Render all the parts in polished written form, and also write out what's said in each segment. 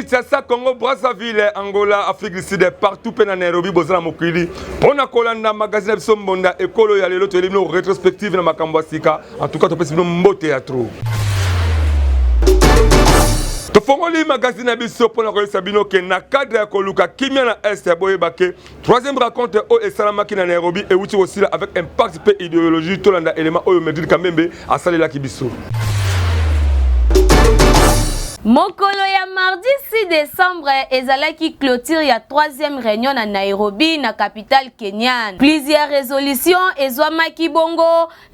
Kinshasa, Congo, Brazzaville, Angola, Afrique du Sud, partout dans Nairobi, Bozala Mokili. On a collé magazine de Sombonda, école, y a l'autre élément rétrospective dans Makambasika. En tout cas, tu peux faire un beau théâtre. To fongoli magazine abiso pour la Sabino que na cadre ya koluka kimia na est ya boyebake troisième rencontre au Esalamaki na Nairobi et outi aussi avec impact pe idéologie tolanda élément oyo medid kamembe asalela kibiso. Mokolo ya mardi 6 décembre ezalaki clôture ya troisième réunion na Nairobi na capitale kenyane. Plusieurs résolutions ezwamaki bongo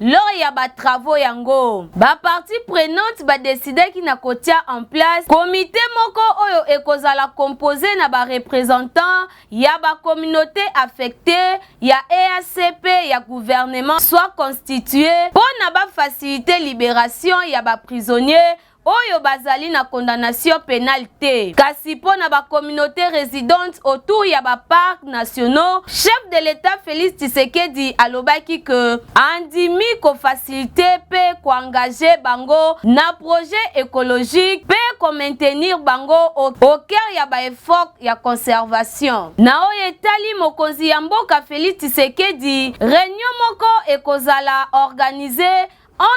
lors ya ba travaux yango. Ba partie prenante ba décider ki na kotia en place comité moko oyo ekozala composé na ba représentants ya ba communauté affectée ya EACP ya gouvernement soit constitué pour na ba faciliter libération ya ba prisonniers Oyo bazali na condamnation pénale te. Kasi po na ba communauté résidente autour ya ba parcs nationaux, chef de l'État Félix Tshisekedi alobaki que andimi ko faciliter pe ko engager bango na projet écologique pe ko maintenir bango au cœur ya ba effort ya conservation. Na oyo etali mokonzi ya mboka Félix Tshisekedi, réunion moko ekozala organisée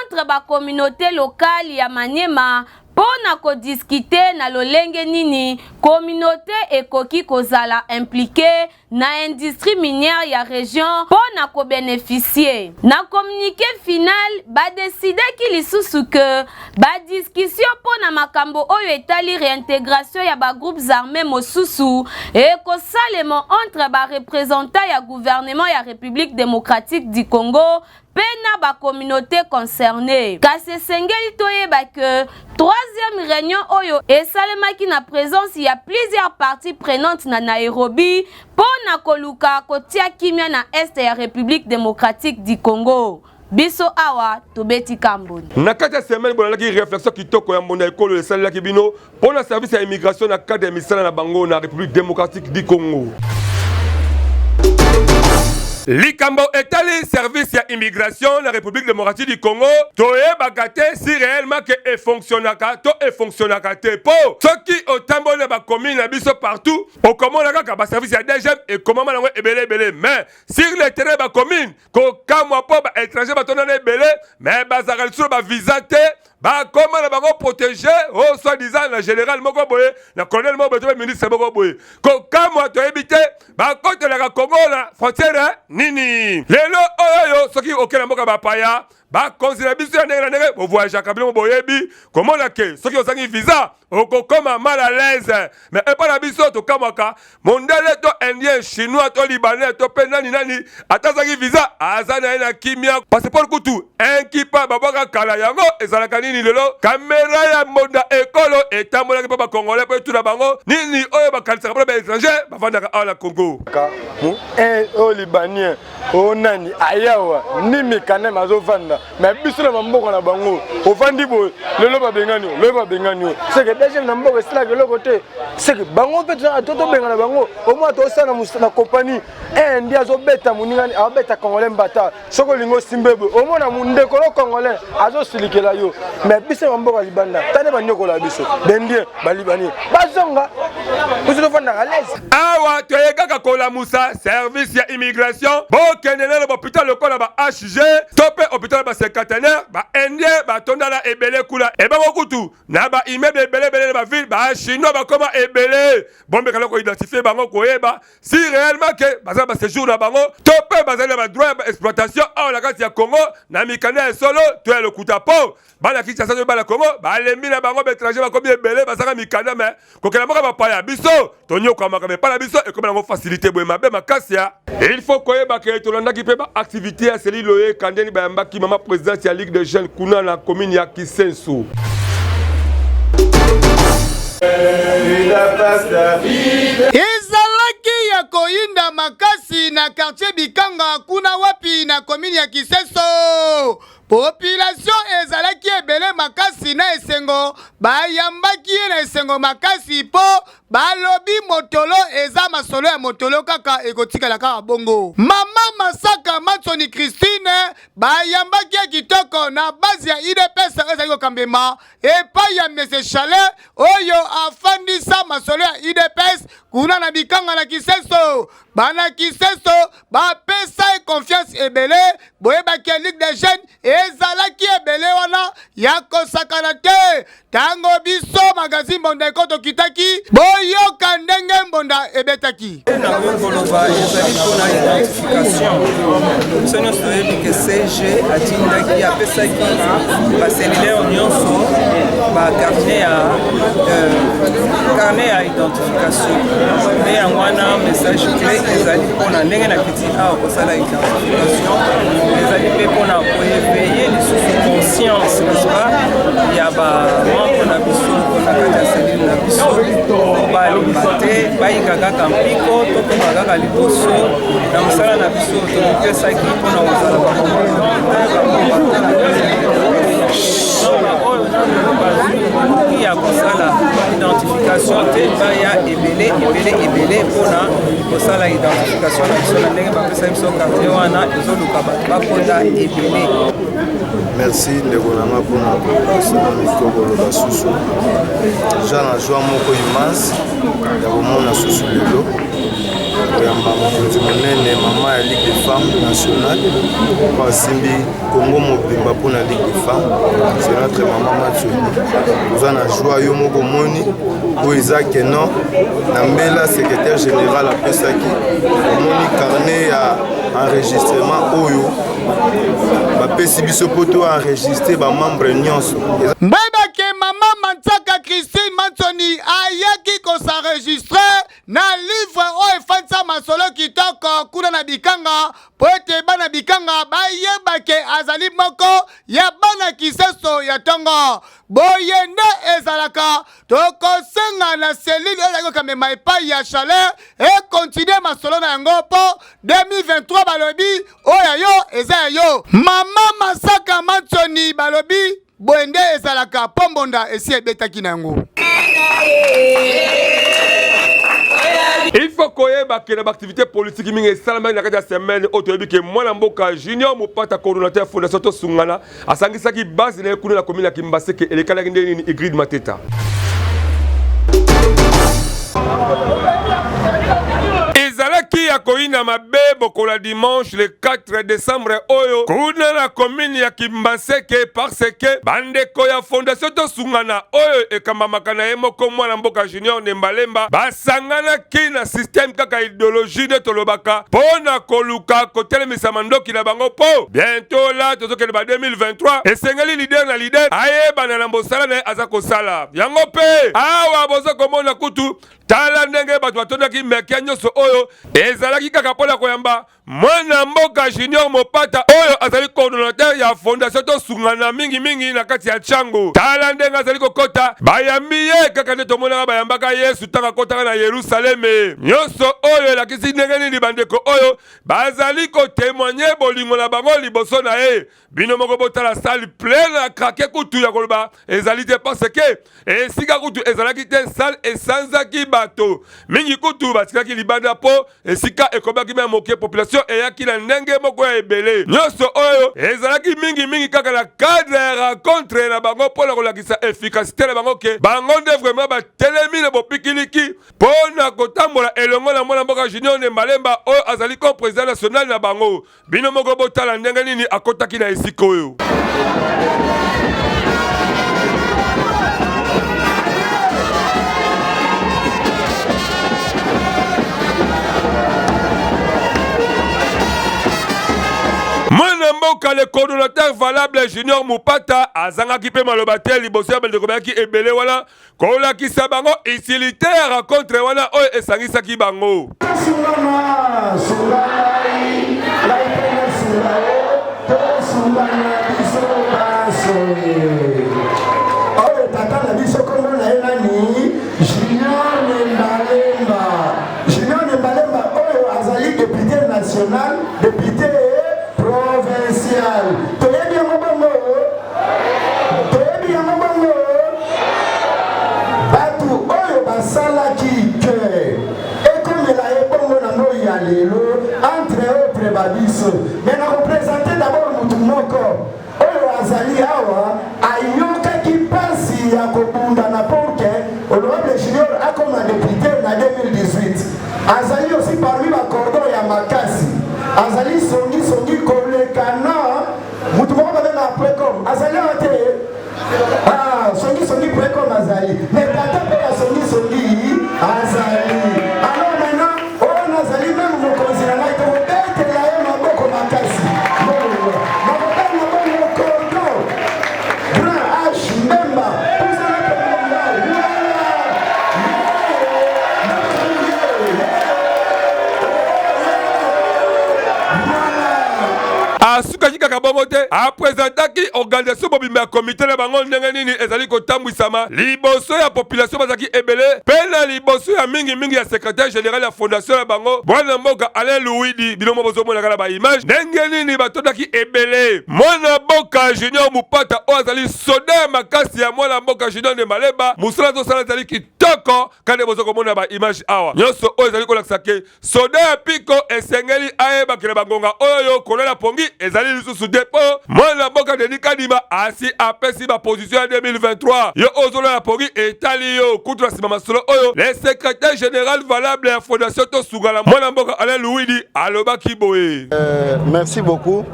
entre ba communauté locale ya Maniema pona ko discuter na lolenge nini communauté ekoki kozala impliqué na industrie minière ya région pona ko bénéficier. Na communiqué final ba décider ki lisusu que ba discussion pona makambo oyo etali réintégration ya ba groupes armés mosusu et ko salemo entre ba représentants ya gouvernement ya République démocratique du Congo pena ba communauté concernée. Kasi sengeli toyeba que troisième réunion oyo esalemaki na présence ya plusieurs parties prenantes na Nairobi pona koluka kotia kimia na est ya République démocratique du Congo. Biso awa tobeti kamboni. Na kati ya semaine bonalaki réflexion kitoko ya mona ekolo esalelaki bino pona service ya immigration na cadre ya misala na bango na République démocratique du Congo. Likambo etali service ya immigration la République démocratique du Congo toyebaka te si réellement que e fonctionnaka to e fonctionnaka te po soki otamboli ba commune na biso partout okomona kaka ba service ya DGM et comment nango ebele mais sur le terrain ba commune ko kamwa po ba étranger ba tonana ebele mais bazaka sur ba visa te ba comment na bango protéger au soi-disant la général moko boye na colonel moko boye ministre moko boye ko kamwa to ebite ba côté la Congo na frontière nini lelo oyo soki okela mboka bapaya ba konzila biso ya ndenge bo voyage kabilo boyebi comment la ke soki osangi visa okokoma mal à l'aise mais pas la biso to kamaka mondele to indien chinois to libanais to penani nani atazaki visa azana na kimia passeport kutu enkipa babaka kala yango ezalaka nini lelo caméra ya monda ekolo etambolaki pa ba congolais pe tout na bango nini oyo bakalisa ba étranger bavandaka à la Congo au libanais au nani ayawa ni mikane mazovanda mais biso na mboko na bango ovandi bo lelo babengani c'est que déjà na mboko sila ke lokote c'est que bango pe toto bengana bango au moins to sana na compagnie ndia zo beta muningani abeta congolais mbata soko lingo simbebo au moins na mundeko lo congolais azo silikela yo mais biso na mboko libanda tane banyoko la biso bendie balibani bazonga biso fanda à l'aise awa toyekaka kola musa service ya immigration bo kenene le hôpital lokola ba HG topé hôpital ba cinquantenaire ba indien ba tondala ebele kula e ba kutu na ba immeuble ebele ba ville ba chinois ba koma ebele bombe kala ko identifier bango koyeba si réellement que baza ba séjour na bango topé bazali ba droit ba exploitation a la kati ya Congo na mikana solo to le kutapo bana kitsa sa ba la Congo ba lembi na bango ba étranger ba komi ebele ba saka mikana mais ko kala moka ba paya biso tonyo kwa maka mais pas la biso et comme la facilité boye mabe makasia il faut koyeba que tolanda ki pe ba activité à celi loye kandeni ba mbaki mama président ya Ligue des jeunes kuna na commune ya Kisenso. Ezalaki ya koinda makasi na quartier Bikanga kuna wapi na commune ya Kisenso. Population ezalaki ebele makasi makasi na esengo bayambaki ye na esengo makasi po balobi motolo eza masolo ya motolo kaka ekotikala kaka bongo. Mama Masaka Matsoni Christine bayambaki ya kitoko na base ya IDPS ezali kokambema epai ya Mese Chalet oyo afandisa masolo ya IDPS kuna na bikanga na Kiseso. Bana Kiseso bapesa confiance ebele boyebaki ya Ligue des Jeunes ezalaki ebele wana ya kosakana te tango biso magazine Mbonda ekoto kitaki boyoka ndenge Mbonda ebetaki. Na koloba ezali mpona identification biso nyonso toyebi ke CG atindaki apesaki baselilere nyonso bakarne ya identification nde yango wana message clé ezali mpona ndenge na kiti awa kosala identification ezali mpe mpona koeveye lisusu conscience n'est-ce pas ya bamembre na biso na kati ya selile na biso balimba te bayika kaka mpiko tokoma kaka liboso na mosala na biso tokopesaki mpona kozala oyo ya kosala identification te baya ebele mpona kosala identification na biso na ndenge bapesa biso quartier wana ezoluka bato bakonda ebele. Merci ndeko nanga mpona kopesa mikolo basusu ja na joie moko immense ya komona susu lelo koyamba mokonzi monene mama ya Ligue des Femmes nationale po asimbi Congo mobimba mpona Ligue des Femmes c'est notre mama Matsoni. Toza na joie yo moko moni oyo eza keno na mbela secrétaire général apesaki omoni carnet ya enregistrement oyo bapesi biso po to enregistre bamembre nyonso. Mbebake mama Mansaka Christine Matsoni ayaki kosenregistre na livre oyo efanisa masolo kitoko kuna na bikanga po ete bana bikanga bayebake azali moko ya bana Kiseso ya tongo boye nde ezalaka tokosenga na selile ezali kokamema epai ya Chalet ekontinue masolo na yango po 2023 balobi oyo yo eza yo. Mama Masaka Matsoni balobi boende ezalaka po Mbonda esi ebetaki na yango. Il faut koyeba ke na activité politique mingi esalama na kati ya semaine oyo toyebi ke mwana mboka Junior Mopata coordonnateur fondation Tosungana asangisaki base na ekuna na commune ya Kimbaseke elekalaki nde nini Igrid Mateta. Ezalaki ya koina mabe bokola dimanche le 4 décembre oyo kuna na commune ya Kimbaseke parce que bandeko ya fondation Tosungana oyo ekambamaka na ye moko mwana mboka Junior Nembalemba basangana ki na système kaka idéologie de tolobaka pona koluka kotelemisa mandoki na bango po bientôt là tozokende ba 2023 esengeli leader na leader ayebana na mbosala na aza kosala yango pe awa bozo komona kutu tala ndenge bato batondaki mekia nyonso oyo ezalaki kaka mpona koyamba mwana mboka Junior Mopata oyo azali coordonnateur ya fondation Tosungana mingi na kati ya Chango. Tala ndenge azali kokota bayambi ye kaka nde tomonaka bayambaka Yesu tanga kotaka na Yerusaleme. Nyonso oyo elakisi ndenge nini bandeko oyo bazali kotémoigner bolingo na bango liboso na ye. Bino moko botala salle pleine à craquer kutu ya koloba ezali te parce que esika kutu ezalaki te salle esanzaki bato mingi kutu batikaki libanda po esika ekobaki me moke population eyaki na ndenge moko ya ebele nyonso oyo ezalaki mingi kaka na cadre ya rencontre na bango mpona kolakisa efficacité na bango ke bango nde vraiment batelemi na bopikiliki mpona kotambola elongo na mwana mboka Junior Nembalemba oyo azali comme président national na bango. Bino moko botala ndenge nini akotaki na esika oyo. Mwana mboka le coordonnateur valable Junior Mopata azangaki pe maloba te liboso ya bandeko bayaki ebele wana kolakisa bango utilité ya rencontre wana oyo esangisaki bango. Junior Nembalemba oyo azali député national, député provincial. Toyebi yango bongo na lelo entre autres babiso mais na représenter d'abord mutu moko oyo azali awa ayokaki mpasi ya kobunda na porke honorable junior akoma député na 2018 azali aussi parmi bacordon ya makasi azali songi kolekana mutu moko babenga precom azali awa te songi precom azali mais tata mpe ya songi azali alors maintenant oyo nazali meme mokonzi na ngai tokobetela ye maboko makasi nakotali na bongo cordon grand h mbemba asukaki kaka bongo te apresentaki organisation mobimba ya komite na bango ndenge nini ezali kotambwisama liboso ya population bazalaki ebele mpe na liboso ya mingi ya secrétaire général ya fondation na bango bwana mboka Alain Louidi bino mo bozomonaka na baimage ndenge nini batondaki ebele mwana mboka Junior Mupata oyo azali soda ya makasi ya mwana mboka Junior Nde Maleba mosala tozala ezali kitoko kande bozokomona baimage awa nyonso oyo ezali kolakisa ke soda ya piko esengeli ayebakela bangonga oyo kolela pongi ezali lisusu depo mwana mboka Denis Kadima asi apesi ba position ya 2023 yo ozolo ya pongi etali yo kutu na sima masolo oyo le secrétaire général valable ya fondation tosungala mwana mboka Alain Louidi alobaki boye. Merci beaucoup.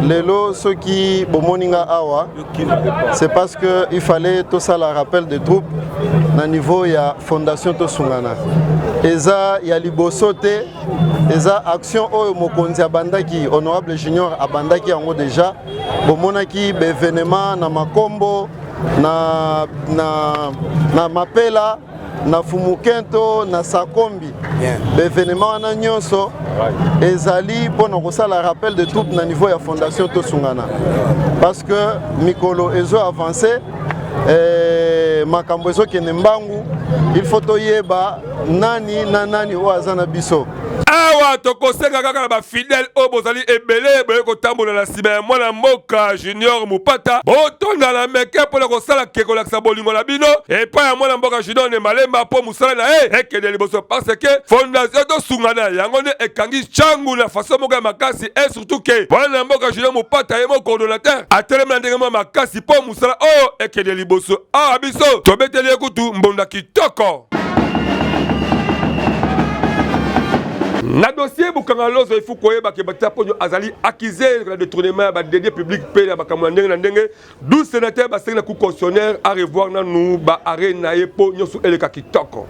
Lelo soki bomoninga awa c'est parce que il fallait tout ça la rappel des troupes na niveau ya fondation tosungana eza ya liboso te eza action oyo mokonzi abandaki honorable junior abandaki yango déjà bomonaki bevénement na makombo na mapela na Fumukento na Sakombi bevénement wana nyonso ezali mpona kosala rappel de troupes na niveau ya fondation tosungana parce que mikolo ezo avancé makambo ezokende mbangu il faut toyeba nani na nani oyo aza na biso awa tokosenga kaka na bafidèle oyo bozali ebele boye kotambola na nsima ya mwana mboka Junior Mupata botonda na meke mpona kosala ke kolakisa bolingo na bino epai ya mwana mboka Junior Nde Maleba mpo mosala na ye ekende liboso parce que fondation tosungana yango nde ekangi changu na faso moko ya makasi et surtout ke mwana mboka Junior Mupata ye mo coordonnateur atelemi na ndenge mwa makasi mpo mosala oyo ekende liboso awa biso tobeteli ye kutu mbonda kitoko. Na dossier bukanga lozo il faut koyeba ke batia ponyo azali accusé de détournement ya ba deniers publics pe ya bakamwa ndenge na ndenge 12 sénateurs basengi na cour constitutionnelle à revoir na nous ba arena na ye po nyosu eleka kitoko.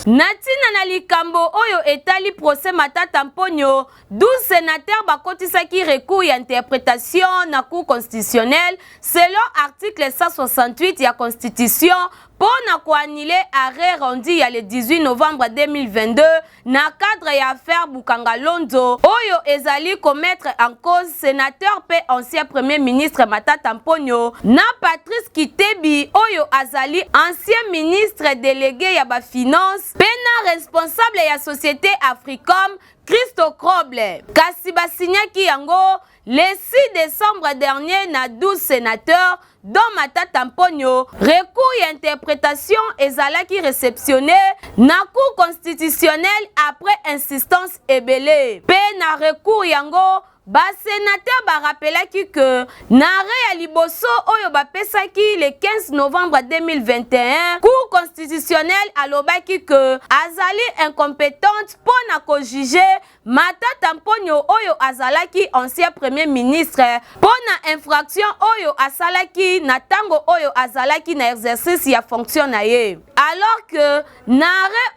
Natina na likambo oyo etali procès Matata Mponyo 12 sénateurs bakotisaki recours ya interprétation na cour constitutionnelle selon article 168 ya constitution pour annuler arrêt rendu le 18 novembre 2022 na cadre ya affaire Bukanga Lonzo oyo ezali commettre en cause sénateur pe ancien premier ministre Matata Mponyo na Patrice Kitebi oyo azali ancien ministre délégué ya ba finance pe na responsable ya société Africom Christo Kroble kasi basinyaki yango le 6 décembre dernier na 12 sénateurs dont Matata Mponyo recours et interprétation ezalaki réceptionné na cour constitutionnelle après insistance ebele pe na recours yango ba sénateur ba rappelaki que na ya liboso oyo bapesaki le 15 novembre 2021 cour constitutionnelle alobaki que azali incompétente pour na ko juger Matata Mponyo oyo azalaki ancien premier ministre pour na infraction oyo asalaki na tango oyo azalaki na exercice ya fonction na ye alors que na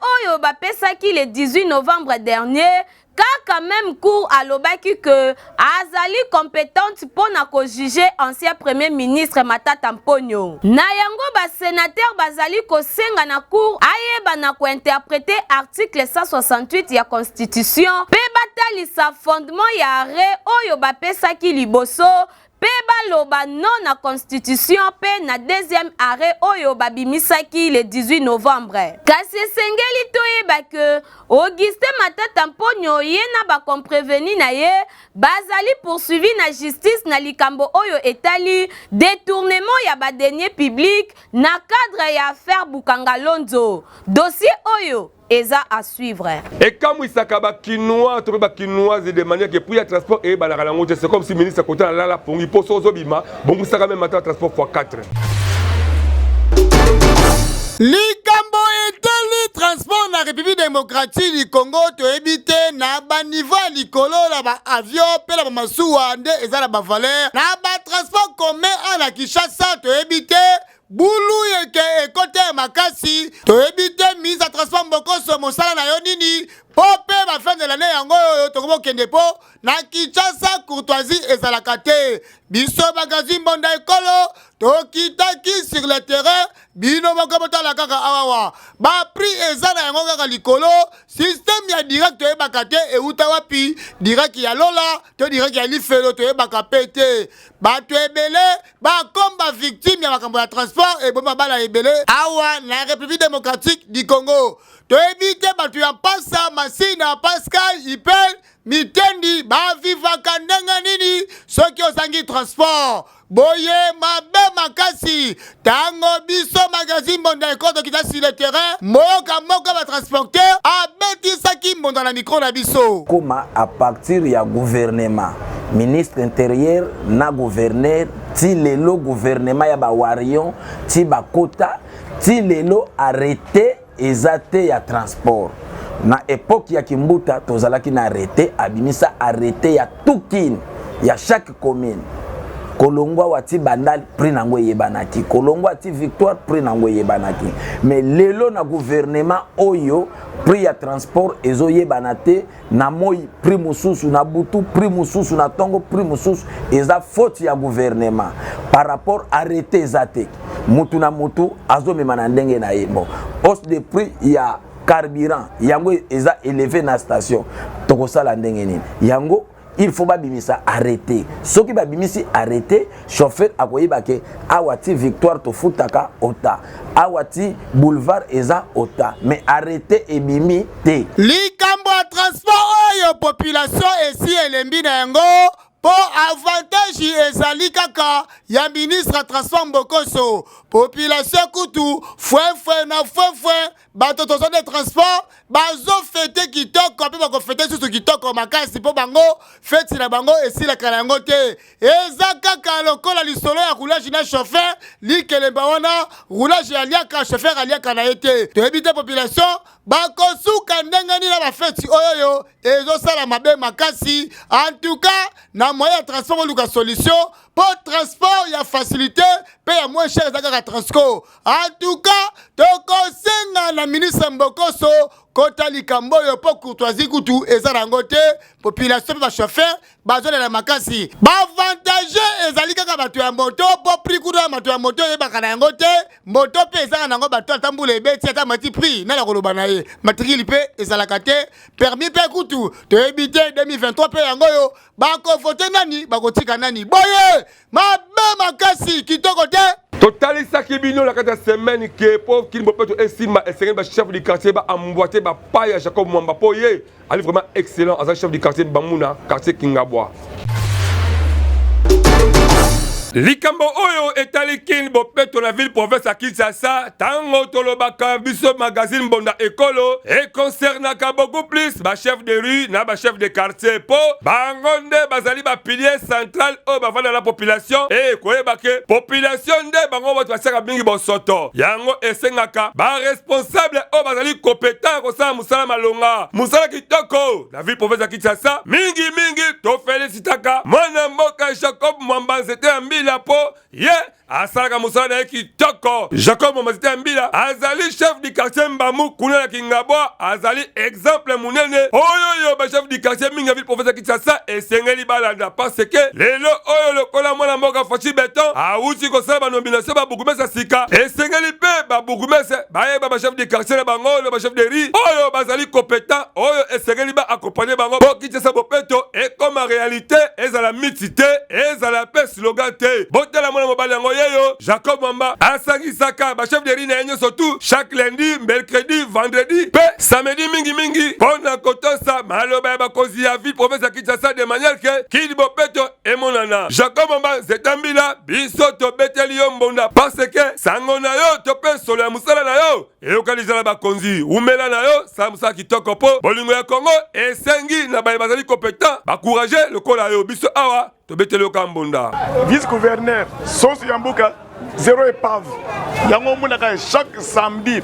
oyo bapesaki le 18 novembre dernier kaka même cour alobaki que azali compétente pour na ko juger ancien premier ministre Matata Mponyo na yango ba sénateur bazali ko senga na cour ayeba na ko interpréter article 168 ya constitution pe batalisa fondement ya arrêt oyo bapesaki liboso pe baloba non na constitution pe na deuxième arrêt oyo babimisaki le 18 novembre kasi esengeli toyeba ke Augustin Matata Mponyo ye na bakompreveni na ye bazali poursuivi na justice na likambo oyo etali détournement ya badenier public na cadre ya affaire Bukanga Lonzo dossier oyo eza à suivre. Et quand il s'acaba quinois, tu peux quinoise de manière que pour le transport et c'est comme si le ministre côté là pour il pose aux obima, bon ça quand même matin transport x4. Likambo etali transport na République démocratique du Congo to éviter na ba niveau likolo la ba avion pe la ba masuwa nde eza na ba valeur na ba transport commun à Kinshasa to éviter bulu yeke ekote makasi to éviter mise à transport Mbokoso mosala na yo nini pope ba fin de l'année yango to ko kende po na Kinshasa courtoisie ezalaka te biso magasin bonda ekolo to kitaki sur le terrain bino mokobota la kaka awawa ba prix eza na yango kaka likolo système ya direct to ebaka te euta wapi direct ya lola to direct ya lifelo to ebaka pete bato ebele bakomba victime ya makambo ya transport eboma bala ebele awa na République démocratique du Congo to ebite bato ya pasa masina Pascal Ipel mitendi bavivaka ndenge nini soki osangi transport boye mabe makasi tango biso magazine bonda ekoto kita sur le terrain moyoka moko ba transporteur abetisaki mbonda na micro na biso koma à partir ya gouvernement ministre intérieur na gouverneur ti lelo gouvernement ya ba warion ti bakota ti lelo arrêté ezate ya transport na époque ya Kimbuta tozalaki na arrêté abimisa arrêté ya tukine ya chaque commune Kolongwa wati bandal prix nango yebanaki Kolongwa wati victoire prix nango yebanaki mais lelo na gouvernement oyo prix ya transport ezo yebanate na moi prix mususu na butu prix mususu na tongo prix mususu eza faute ya gouvernement par rapport arrêté ezate mutu na mutu azo memana ndenge na yebo hausse de prix ya carburant yango eza élevé na station tokosala ndenge nini yango il faut pas bimisa arrêter ceux qui ba bimisi arrêter chauffeur akoyebake awati victoire to futaka ota awati boulevard eza ota mais arrêter ebimi te likambo ya transport oyo population esi elembi na yango po avantage ezali kaka ya ministre ya transport Mbokoso population kutu fwe na fwe bato tozo de transport bazo fete kitoko pe bako fete susu kitoko makasi po bango fete na bango esilaka na yango te eza kaka lokola lisolo ya roulage na chauffeur likelemba wana roulage ya liaka chauffeur aliaka na ye te toyebi te population bakosuka ndenge nini na bafeti oyoyo ezosala mabe makasi en tout cas na moyen ya transport oluka solution pour transport ya facilité pe ya moins cher ezaka transco en tout cas tokosenga na ministre Mbokoso kota likambo yo po courtoisie kutu eza nango te population pe ba chauffeur bazole na makasi ba avantage ezali kaka bato ya moto po prix kutu ya bato ya moto yebaka na yango te moto pe eza nango bato atambula ebeti ata mati prix na la koloba na ye matricule pe ezalaka te permis pe kutu to ebite 2023 pe yango yo bako voter nani bakotika nani boye mabe makasi kitoko te Total ça qui bino la kata semaine que pauvre qui ne peut pas estima et ba chef du quartier ba emboîter ba paille Jacob Mwamba poye ali vraiment excellent as chef du quartier Bamuna quartier Kingabwa. Likambo oyo etalikin bopeto na ville province à Kinshasa tango tolobaka biso magazine bonda ekolo et concernaka beaucoup plus ba chef de rue na ba chef de quartier po bangonde bazali ba pilier central o bavanda la population et koyebake population nde bango bato basaka bingi bosoto yango esengaka ba responsable o bazali compétent kosala musala malonga musala kitoko la ville province à Kinshasa mingi to félicitaka mwana mboka Jacob Mwamba zete ambi la po asalaka musala na ye kitoko Jacob Mwamba mbila azali chef du quartier Mbamu kuna na Kingabwa azali exemple munene oyo ba chef du quartier mingi ville province Kinshasa esengeli balanda parce que lelo oyo lokola mwana mboka Fachi Beton auti kosala ba nomination ba bourgmestre sika esengeli pe ba bourgmestre bayeba ba chef du quartier na bango ba chef de rue oyo bazali compétent oyo esengeli ba accompagner bango po Kinshasa bopeto et comme en réalité ezala mitité ezala pe slogan te botela mwana mobali yango yeyo Jacob Mwamba asangisaka ba chef de rue na yenyo surtout chaque lundi mercredi vendredi pe samedi mingi pona kotosa maloba ya bakozi ya ville province ya Kinshasa de manière que kili bopeto emonana. Jacob Mamba Zetambila biso tobeteli yo mbonda parce que sango na yo tope solo ya musala na yo eyokalizala bakonzi umela na yo sa musala kitoko po bolingo ya Congo esengi na baye bazali compétent bakourage lokola yo biso awa tobeteli yo kambonda. Vice-gouverneur Sosi Yambuka zéro épave. Yango munaka chaque samedi.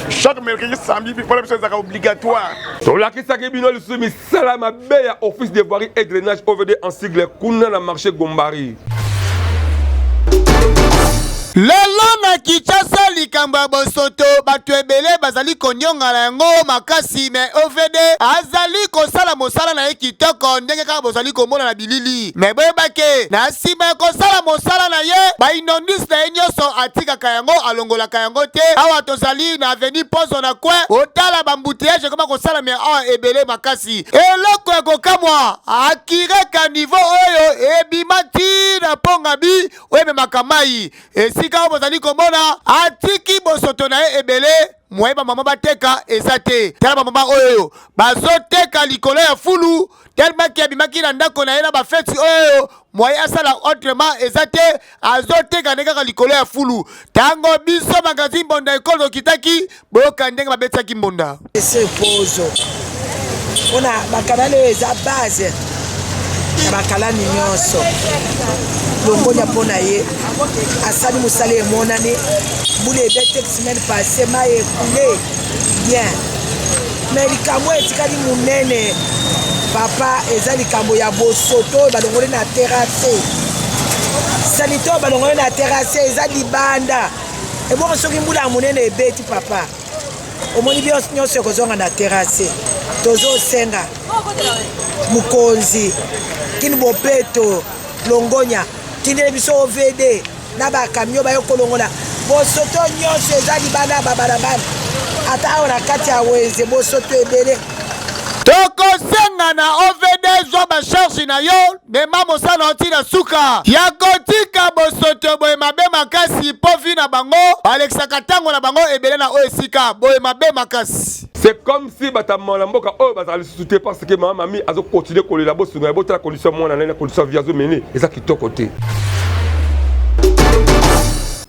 Chaque mercredi samedi pour les choses obligatoire. Tolakisaki bino lisusu misala mabe ya office de voirie et drainage OVD en sigle kuna na marché Gombari. Lelo na Kinshasa likambo ya bosoto bato ebele bazali konyonga na yango makasi me OVD azali kosala mosala na ye kitoko ndenge kaka bozali komona na bilili me boyebake na nsima ya kosala mosala na ye bainondisi na ye nyonso atikaka yango alongolaka yango te. Awa tozali na aveni pozo na kwe otala bambuteyage koma kosala me awa ebele makasi eloko ekokamwa akireka nivo oyo ebimati na pongabi oyememaka mai esika bozali komona atiki bosoto na ye ebele moyeba mama bateka eza te. Tala bamama oyo bazoteka likolo ya fulu telmaki abimaki na ndako na ye na bafeti oyo moye asala autrement eza te azoteka nde kaka likolo ya fulu. Tango biso magazine mbonda ekolo kitaki boyoka ndenge babetaki mbonda ese pozo ona bakanali oyo eza base ya bakalani nyonso longonya mpona ye asali mosala emonani mbula ebete semaine passe mai ekule bien me likambo etikali monene papa eza likambo ya bosoto oyo balongoli na terase salite oyo balongoli na terase eza libanda ebongo soki mbula ya monene ebeti papa omoni bino nyonso ekozonga na terase tozosenga mokonzi kini bopeto longonya tindele biso OVD na bakamio bayo kolongola bosoto nyonso eza libanda babalabala ata awa na kati ya wenze bosoto ebele tokosenga na OVD zwa basharge na yo mema mosala oti na suka ya kotika bosoto boye mabe makasi po vi na bango balekisaka ntango na bango ebele na oyo esika boye mabe makasi. C'est comme si batamala mboka oyo bazali souté parce que mama mami azo continuer kolela bosunga ya botala condition mwana na condition viazo mene eza kitoko te.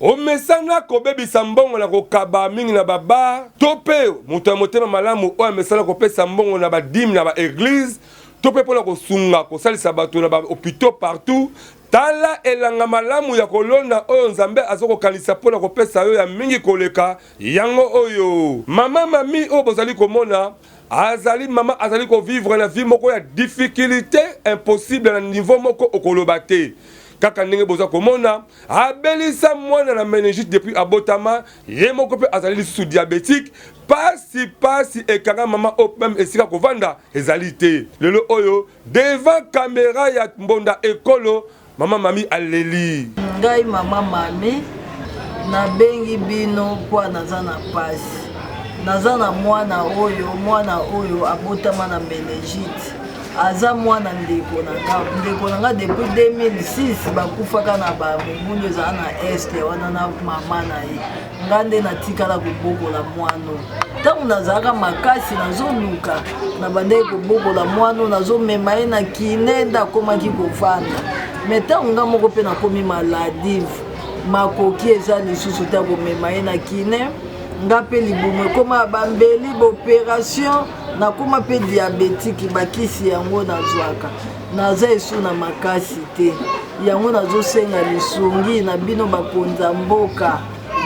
Omesana kobebisa mbongo na kokaba mingi na baba tope moto ya motema malamu oyo mesana kopesa mbongo na badim na ba église tope pona kosunga kosalisa bato na ba hôpitaux partout. Tala elanga malamu ya kolonda oyo nzambe azokokanisa pona kopesa yo ya mingi koleka yango oyo mama mami oyo bozali komona azali mama azali ko vivre na vie moko ya difficulté impossible na niveau moko okoloba te kaka ndenge boza komona abelisa mwana na méningite depuis abotama ye moko pe azali sous diabétique pasi ekanga mama o même esika kovanda ezali te lelo oyo devant caméra ya mbonda ekolo mama mami aleli ngai mama mami nabengi bino mpo naza na pasi naza na mwana oyo abotama na méningite aza mwana ndeko na nga depuis 2006 bakufaka na bamobundu ezala na este wana na mama na ye nga nde natikala kobokola mwano ntango nazalaka makasi nazoluka na bandeki kobokola mwano nazomema ye na kine nde akomaki kovanda me ntango nga moko mpe nakomi maladive makoki eza lisusu te komema ye na kine nga mpe libumu ekoma bambeli baopération nakoma mpe diabétique bakisi yango nazwaka naza esu na makasi te yango nazosenga lisungi na bino bakonza mboka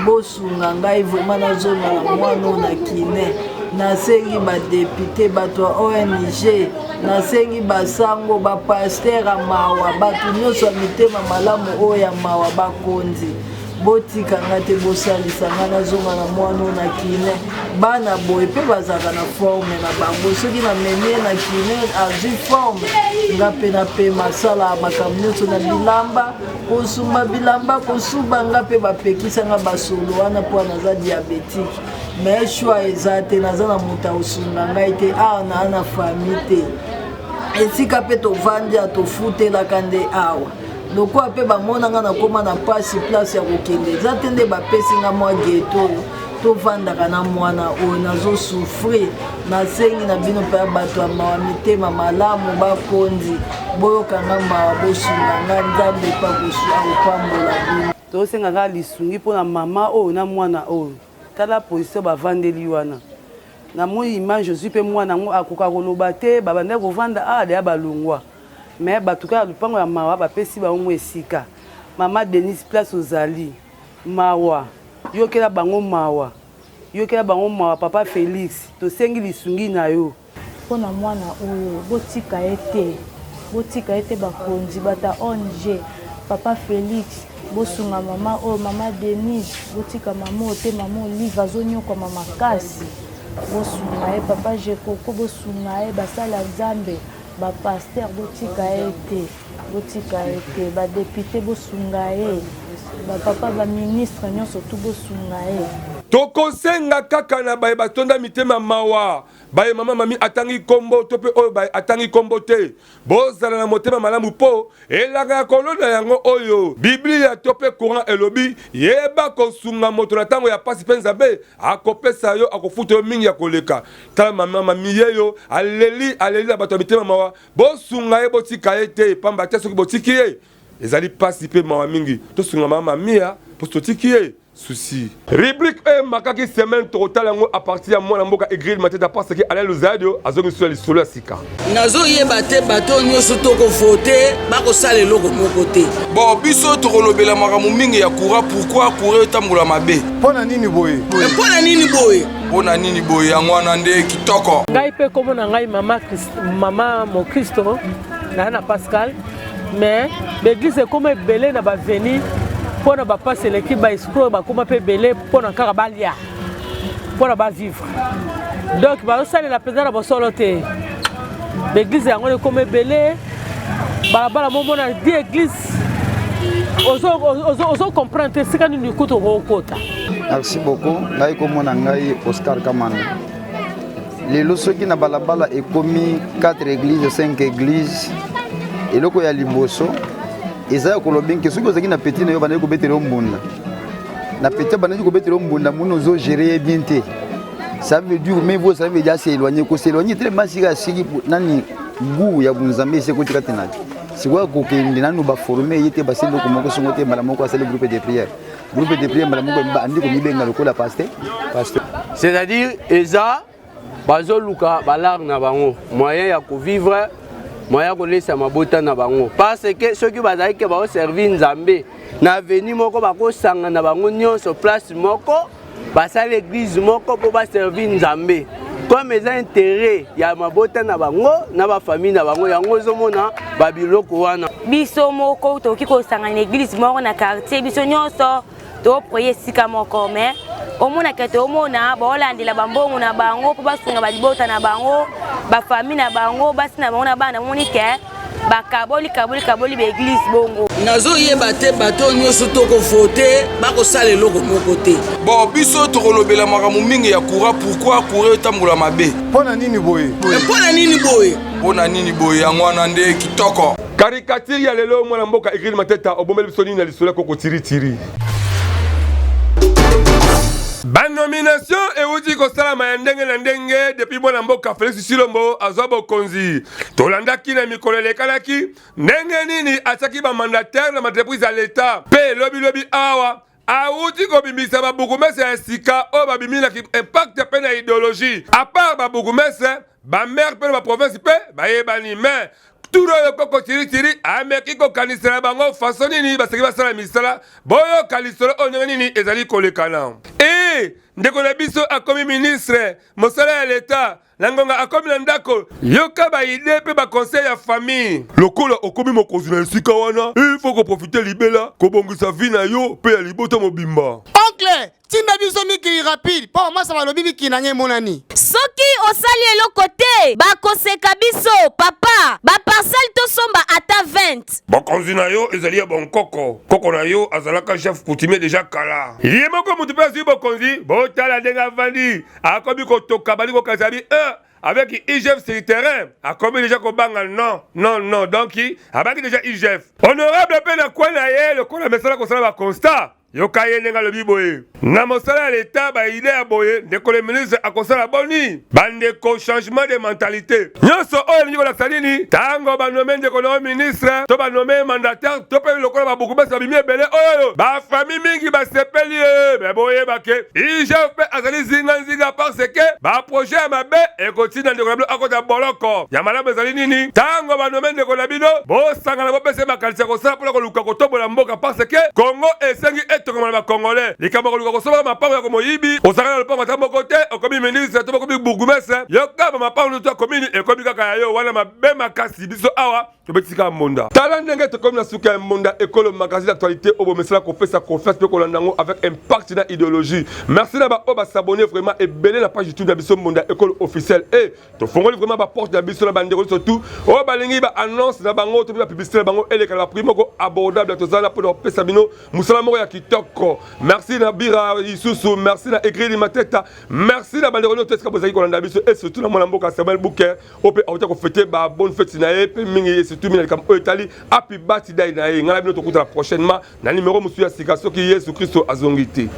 bosunga ngai vraimen nazonga na mwana na kine nasengi badepute bato ya ONG nasengi basango bapaster ya mawa bato nyonso ya mitema malamu oyo ya mawa bakonzi botika nga te bosalisa nga nazonga na mwana na kine bana boye mpe bazalaka na forme na bango soki namemie na kine azwi forme nga mpe napema asala makambo nyonso na bilamba kosumba bilamba kosuba nga mpe bapekisanga basolo wana mpo naza diabétique me shwa eza te naza na moto akosunga ngai te awa naa na famille te esika mpe tovandi atofutelaka nde awa lokola mpe bamonanga nakoma na pasi place ya kokende eza te nde bapesi nga mwa geto tovandaka na mwana oyo nazosufrir nasengi na bino mpe ya bato ya mawa mitema malamu bakonzi boyokanga mawa bosunganga nzambe epa akopambola bino tosengaka lisungi mpona mama oyo na mwana oyo tala position bavandeli wana na moi image ozwi mpe mwana yango akoka koloba te babandaki kovanda deya balongwa me batuka ya lupango ya mawa bapesi bango esika mama Denise place ozali mawa yokela bango mawa papa Félix tosengi lisungi na yo mpona mwana oyo botika ete bakonzi bata ONG papa Félix bosunga mama oyo mama Denise botika mama ote mama Olive azonyokama makasi bosunga ye papa Jekoko bosunga ye basala nzambe bapaster botika ete badepute bosunga ye bapapa baministre nyonso tu bosunga ye tokosenga kaka na baye batonda mitema mawa baye mama mami atangi kombo to pe oyo baye atangi kombo te bozala na motema malamu po elaka ya kolona yango oyo biblia to pe courant elobi yeba kosunga moto na tango ya pasi mpe nzambe akopesa yo akofuta yo mingi ya koleka tala mama mami yeyo aleli na bato ya mitema mawa bosunga ye botika ye te pamba te soki botiki ye ezali pasi mpe mawa mingi tosunga mama mia po totiki ye souci. Rubrique makaki semaine total yango à partir ya mwana mboka Aigril Mateta parce que Alain Luzadio azongi sur les solo sika. Nazo yeba te bato nyonso toko voter bako sala eloko moko te. Bon biso tokolobela makamu mingi ya courant pourquoi courir tambola mabe. Pona nini boye? Pona nini boye yango wana nde kitoko. Ngai pe komo na ngai mama mo Kristo na Pascal mais l'église est comme belé na ba venir pour ne pas passer l'équipe ba escroc ba comme pe belé pour na kaka balia pour ba vivre donc ba osala la présidente ba soloté l'église yango est comme belé ba bala momo na di église ozo comprendre ce que nous écoutons au kota. Merci beaucoup ngai komo na ngai Oscar Kamana lelo soki na balabala e komi 4 églises 5 églises eloko ya liboso ezaya kolobinke soki ozaki na petit na yo bandaki kobetela mbunda na petit bandaki kobetela mbunda muno ozo gérer bien te ça veut dire mais vous savez déjà s'éloigner tellement sika nani goût ya bunzambe c'est kotika tena sikwa kokende nanu ba former yete basendo ko moko songo te mala moko asale groupe de prière mala moko andi ko mibenga lokola pasteur c'est-à-dire eza bazoluka balar na bango moyen ya ko vivre moya kolesa mabota na bango parce que ceux qui bazali ke ba servir nzambe na veni moko bako sanga na bango nyonso place moko basa l'église moko po ba servir nzambe comme eza intérêt ya mabota na bango na ba famille na bango yango zomona ba biloko wana biso moko toki ko sanga na église moko na quartier biso nyonso to proye sika moko mais omona kete omona baolandela bambongo na bango po basunga balibota na bango bafamille na bango basi na bango na bana moni ke bakaboli baeglise bongo nazo yeba te bato nyonso toko voter bakosala eloko moko te. Bon biso tokolobela makamu mingi ya courant pourquoi courir tambola mabe. Pona nini boye yango wana nde kitoko. Caricature ya lelo mwana mboka Aigril Mateta obombeli biso nini na lisolo koko tiri Ban nomination euti kosalama ya ndenge na ndenge depuis mwana mboka Félix Tshilombo azwa bokonzi tolandaki na mikolo elekalaki ndenge nini ataki bamandataire na maentreprise ya l'État mpe lobi awa auti kobimbisa babukumese ya sika oyo babimi na impact mpe na idéologie à part babukumese bamare mpe na baprovince mpe bayebani mais turo yo koko tiri ameki kokanisela bango façon nini baseki basala misala boyoka lisolo oyo ndenge nini ezali kolekana ndeko na biso akomi ministre mosala ya l'État na ngonga akomi na ndako yoka baide mpe baconseil ya famille lokola okomi mokonzi na esika wana il faut koprofite libela kobongisa vi na yo mpe ya libota mobimba oncle tinda biso mikili rapide mpo masa balobi mikili na ngai emonani soki osali eloko te bakoseka biso papa baparcelle tosomba ata 20 bakonzi na yo ezali ya bonkoko koko na yo azalaka chef coutumier deja kala ye moko mutu mpe azwi bokonzi botala ndenge avandi akomi kotoka bali kokasa bi avec IGF sur le terrain, a commis déjà qu'on banga non, donc il a dit déjà IGF. Honorable Pena Kwanaye, le coup de message qu'on s'en va constat. yoka ye ndenge alobi boye na mosala ya leta baide ya boye ndeko le ministre akosala boni bandeko changement de mentalité nyonso oyo elingi kolakisa nini ntango banome ndeko na ministre to banome mandataire to mpe lokola babukumesi babimi ebele oyo bafamille mingi basepeli ye me boyeba ke ija mpe azali zinganzinga parce ke baprojet ya mabe ekotinda ndeko na bino akota boloko ya malamu ezali nini ntango banome ndeko na bino bosangana bopesa makalisi ya kosala mpona koluka kotombola mboka parce ke kongo esengi etongama na bakongolais likambo koluka kosombaka mapango ya komoyibi osangana na lopango ata moko te okomi ministre to bokomi burgumestre yokaba mapango to akomini ekomi kaka ya yo wana mabe makasi biso awa tobetisika monda tala ndenge tokomi na suka ya monda ekolo magazine d'actualité oyo bomesala kopesa confiance mpe kolanda yango avec impact na idéologie merci na baoyo basabone vraiment ebele na page youtube na biso monda ekolo officiel e tofongoli vraiment baporte na biso na bandeko surtout oyo balingi baannonce na bango to mpe bapublicité na bango elekala baprix moko abordable tozala mpona kopesa bino mosala moko ya kitoko merci na bira lisusu merci na egrili mateta merci na bandeko nyonso esika bozalaki kolanda biso et surtout na mwana mboka samuel buker oyo mpe auta kofete babonne fete na ye mpe mingi surtout mina likambo oyo etali happy birthday na ye ngai na bino tokutana prochainement na numéro mosusu ya sika soki yesu kristo azongi te